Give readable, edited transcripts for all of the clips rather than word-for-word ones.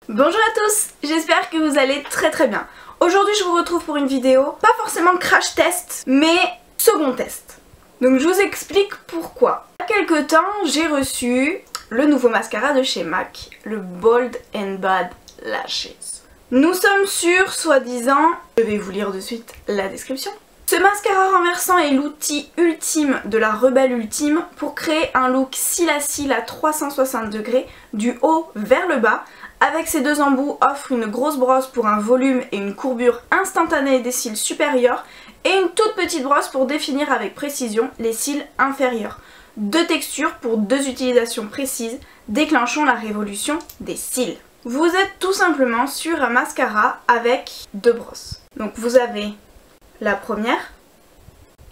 Bonjour à tous, j'espère que vous allez très bien. Aujourd'hui je vous retrouve pour une vidéo, pas forcément crash test, mais second test. Donc je vous explique pourquoi. Il y a quelques temps j'ai reçu le nouveau mascara de chez MAC, le Bold and Bad Lashes. Nous sommes sur, soi-disant, je vais vous lire de suite la description. Ce mascara renversant est l'outil ultime de la rebelle ultime pour créer un look cils à cils à 360 degrés du haut vers le bas. Avec ses deux embouts offre une grosse brosse pour un volume et une courbure instantanée des cils supérieurs et une toute petite brosse pour définir avec précision les cils inférieurs. Deux textures pour deux utilisations précises, déclenchons la révolution des cils. Vous êtes tout simplement sur un mascara avec deux brosses. Donc vous avez la première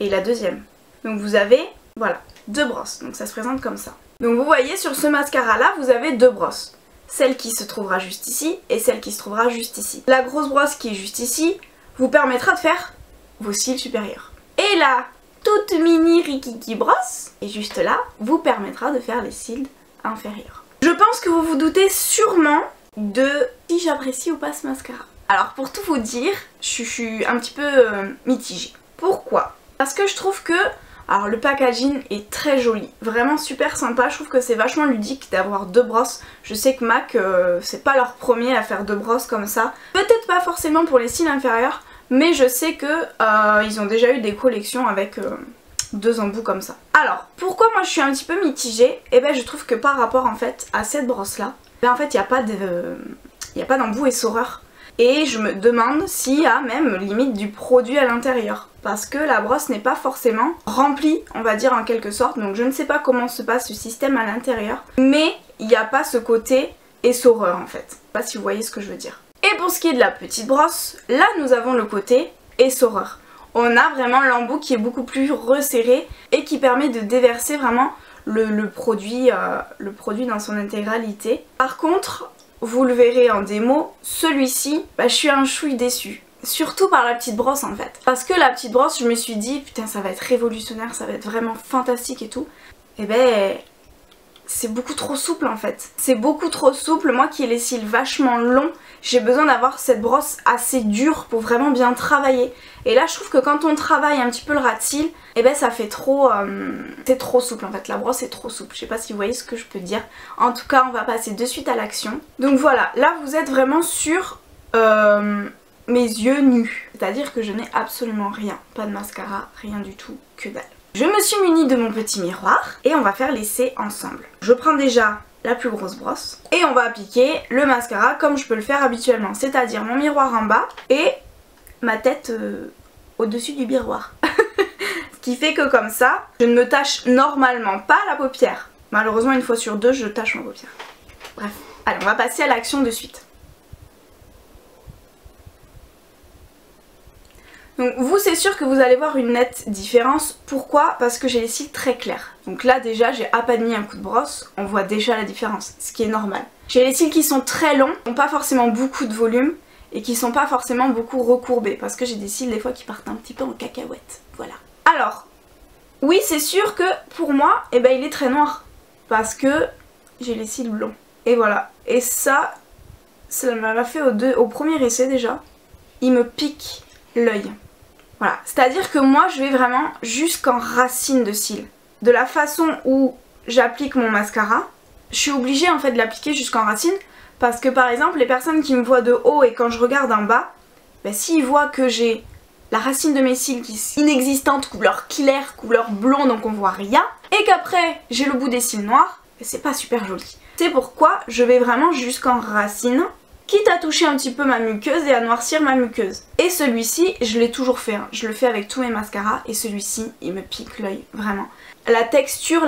et la deuxième. Donc vous avez, voilà, deux brosses. Donc ça se présente comme ça. Donc vous voyez sur ce mascara là, vous avez deux brosses. Celle qui se trouvera juste ici et celle qui se trouvera juste ici. La grosse brosse qui est juste ici vous permettra de faire vos cils supérieurs. Et la toute mini rikiki brosse, et juste là, vous permettra de faire les cils inférieurs. Je pense que vous vous doutez sûrement de si j'apprécie ou pas ce mascara. Alors pour tout vous dire, je suis un petit peu mitigée. Pourquoi? Parce que je trouve que alors le packaging est très joli, vraiment super sympa, je trouve que c'est vachement ludique d'avoir deux brosses. Je sais que MAC, c'est pas leur premier à faire deux brosses comme ça. Peut-être pas forcément pour les cils inférieurs, mais je sais que ils ont déjà eu des collections avec deux embouts comme ça. Alors, pourquoi moi je suis un petit peu mitigée? Eh ben je trouve que par rapport en fait à cette brosse là, en fait il n'y a pas d'embout essoreur. Et je me demande s'il y a même limite du produit à l'intérieur. Parce que la brosse n'est pas forcément remplie, on va dire en quelque sorte. Donc je ne sais pas comment se passe ce système à l'intérieur. Mais il n'y a pas ce côté essoreur en fait. Je sais pas si vous voyez ce que je veux dire. Et pour ce qui est de la petite brosse, là nous avons le côté essoreur. On a vraiment l'embout qui est beaucoup plus resserré et qui permet de déverser vraiment le produit dans son intégralité. Par contre, vous le verrez en démo, celui-ci, je suis un chouï déçue. Surtout par la petite brosse en fait. Parce que la petite brosse, je me suis dit, putain ça va être révolutionnaire, ça va être vraiment fantastique et tout. Et ben, c'est beaucoup trop souple en fait. C'est beaucoup trop souple, moi qui ai les cils vachement longs, j'ai besoin d'avoir cette brosse assez dure pour vraiment bien travailler. Et là je trouve que quand on travaille un petit peu le ras de cils, et ben ça fait trop... c'est trop souple en fait, la brosse est trop souple. Je sais pas si vous voyez ce que je peux dire. En tout cas on va passer de suite à l'action. Donc voilà, là vous êtes vraiment sur mes yeux nus. C'est-à-dire que je n'ai absolument rien. Pas de mascara, rien du tout, que dalle. Je me suis munie de mon petit miroir et on va faire l'essai ensemble. Je prends déjà la plus grosse brosse et on va appliquer le mascara comme je peux le faire habituellement. C'est-à-dire mon miroir en bas et ma tête au-dessus du miroir. Ce qui fait que comme ça, je ne me tâche normalement pas la paupière. Malheureusement, une fois sur deux, je tâche ma paupière. Bref, allez, on va passer à l'action de suite. Donc vous, c'est sûr que vous allez voir une nette différence. Pourquoi? Parce que j'ai les cils très clairs. Donc là déjà, j'ai à peine mis un coup de brosse, on voit déjà la différence, ce qui est normal. J'ai les cils qui sont très longs, qui n'ont pas forcément beaucoup de volume et qui sont pas forcément beaucoup recourbés. Parce que j'ai des cils des fois qui partent un petit peu en cacahuète. Voilà. Alors, oui c'est sûr que pour moi, il est très noir. Parce que j'ai les cils blonds. Et voilà. Et ça m'a fait au premier essai déjà. Il me pique l'œil. Voilà, c'est-à-dire que moi je vais vraiment jusqu'en racine de cils. De la façon où j'applique mon mascara, je suis obligée en fait de l'appliquer jusqu'en racine parce que par exemple les personnes qui me voient de haut et quand je regarde en bas, s'ils voient que j'ai la racine de mes cils qui est inexistante, couleur claire, couleur blond donc on voit rien, et qu'après j'ai le bout des cils noirs, c'est pas super joli. C'est pourquoi je vais vraiment jusqu'en racine, quitte à toucher un petit peu ma muqueuse et à noircir ma muqueuse. Et celui-ci, je l'ai toujours fait, hein. Je le fais avec tous mes mascaras et celui-ci, il me pique l'œil, vraiment. La texture,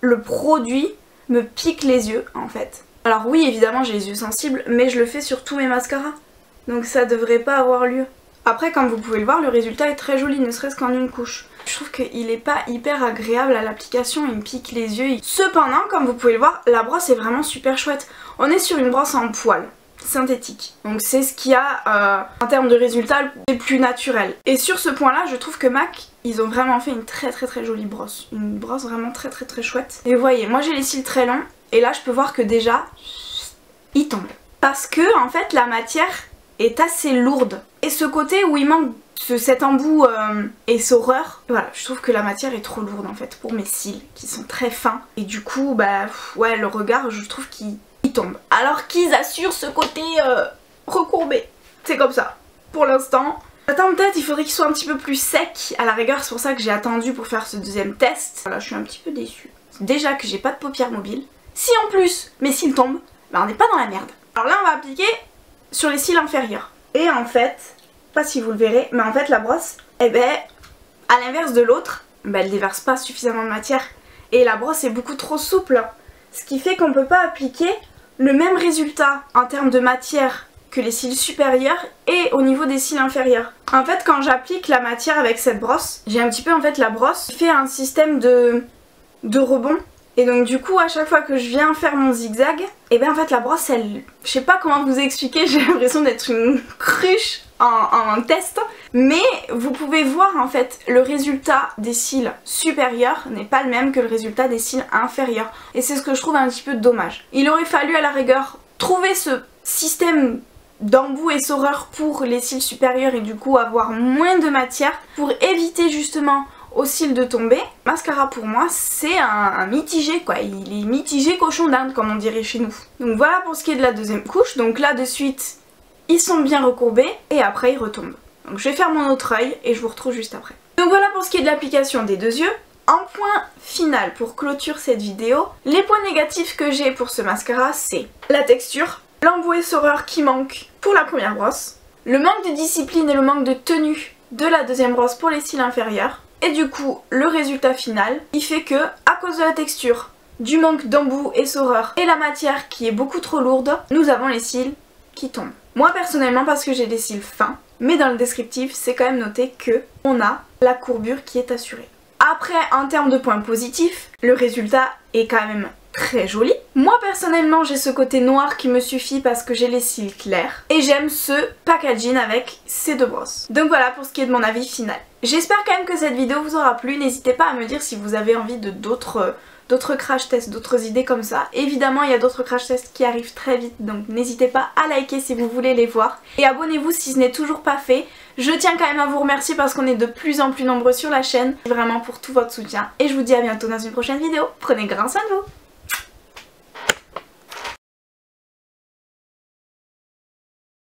le produit me pique les yeux en fait. Alors oui, évidemment j'ai les yeux sensibles, mais je le fais sur tous mes mascaras. Donc ça devrait pas avoir lieu. Après, comme vous pouvez le voir, le résultat est très joli, ne serait-ce qu'en une couche. Je trouve qu'il est pas hyper agréable à l'application, il me pique les yeux. Cependant, comme vous pouvez le voir, la brosse est vraiment super chouette. On est sur une brosse en poil synthétique. Donc c'est ce qu'il y a en termes de résultats les plus naturels. Et sur ce point là je trouve que MAC ils ont vraiment fait une très jolie brosse. Une brosse vraiment très chouette. Et vous voyez, moi j'ai les cils très longs et là je peux voir que déjà ils tombent. parce que en fait la matière est assez lourde. Et ce côté où il manque cet embout essoreur, voilà, je trouve que la matière est trop lourde en fait pour mes cils qui sont très fins. Et du coup, bah ouais, le regard, je trouve qu'il tombe. Alors qu'ils assurent ce côté recourbé. C'est comme ça, pour l'instant. Attends, peut-être il faudrait qu'il soit un petit peu plus sec. À la rigueur, c'est pour ça que j'ai attendu pour faire ce deuxième test. Voilà, je suis un petit peu déçue. Déjà que j'ai pas de paupières mobiles. Si en plus mes cils tombent, bah on n'est pas dans la merde. Alors là, on va appliquer sur les cils inférieurs. Et en fait, pas si vous le verrez, mais en fait la brosse, eh ben, à l'inverse de l'autre, ben, elle déverse pas suffisamment de matière. Et la brosse est beaucoup trop souple. Ce qui fait qu'on peut pas appliquer le même résultat en termes de matière que les cils supérieurs et au niveau des cils inférieurs. En fait, quand j'applique la matière avec cette brosse, j'ai un petit peu en fait la brosse qui fait un système de rebond. Et donc du coup à chaque fois que je viens faire mon zigzag, et bien en fait la brosse elle... Je sais pas comment vous expliquer, j'ai l'impression d'être une cruche en test. Mais vous pouvez voir en fait le résultat des cils supérieurs n'est pas le même que le résultat des cils inférieurs. Et c'est ce que je trouve un petit peu dommage. Il aurait fallu à la rigueur trouver ce système d'embout essoreur pour les cils supérieurs et du coup avoir moins de matière pour éviter justement aux cils de tomber. Mascara pour moi c'est un mitigé quoi, il est mitigé cochon d'Inde comme on dirait chez nous. Donc voilà pour ce qui est de la deuxième couche, donc là de suite ils sont bien recourbés et après ils retombent. Donc je vais faire mon autre œil et je vous retrouve juste après. Donc voilà pour ce qui est de l'application des deux yeux. En point final pour clôturer cette vidéo, les points négatifs que j'ai pour ce mascara c'est la texture, l'embout essoreur qui manque pour la première brosse, le manque de discipline et le manque de tenue de la deuxième brosse pour les cils inférieurs. Et du coup, le résultat final, il fait que, à cause de la texture, du manque d'embout essoreur et la matière qui est beaucoup trop lourde, nous avons les cils qui tombent. Moi personnellement, parce que j'ai des cils fins, mais dans le descriptif, c'est quand même noté que on a la courbure qui est assurée. Après, en termes de points positifs, le résultat est quand même très joli. Moi personnellement j'ai ce côté noir qui me suffit parce que j'ai les cils clairs et j'aime ce packaging avec ces deux brosses. Donc voilà pour ce qui est de mon avis final. J'espère quand même que cette vidéo vous aura plu, n'hésitez pas à me dire si vous avez envie de d'autres crash tests, d'autres idées comme ça. Évidemment il y a d'autres crash tests qui arrivent très vite donc n'hésitez pas à liker si vous voulez les voir et abonnez-vous si ce n'est toujours pas fait. Je tiens quand même à vous remercier parce qu'on est de plus en plus nombreux sur la chaîne, vraiment pour tout votre soutien et je vous dis à bientôt dans une prochaine vidéo. Prenez grand soin de vous.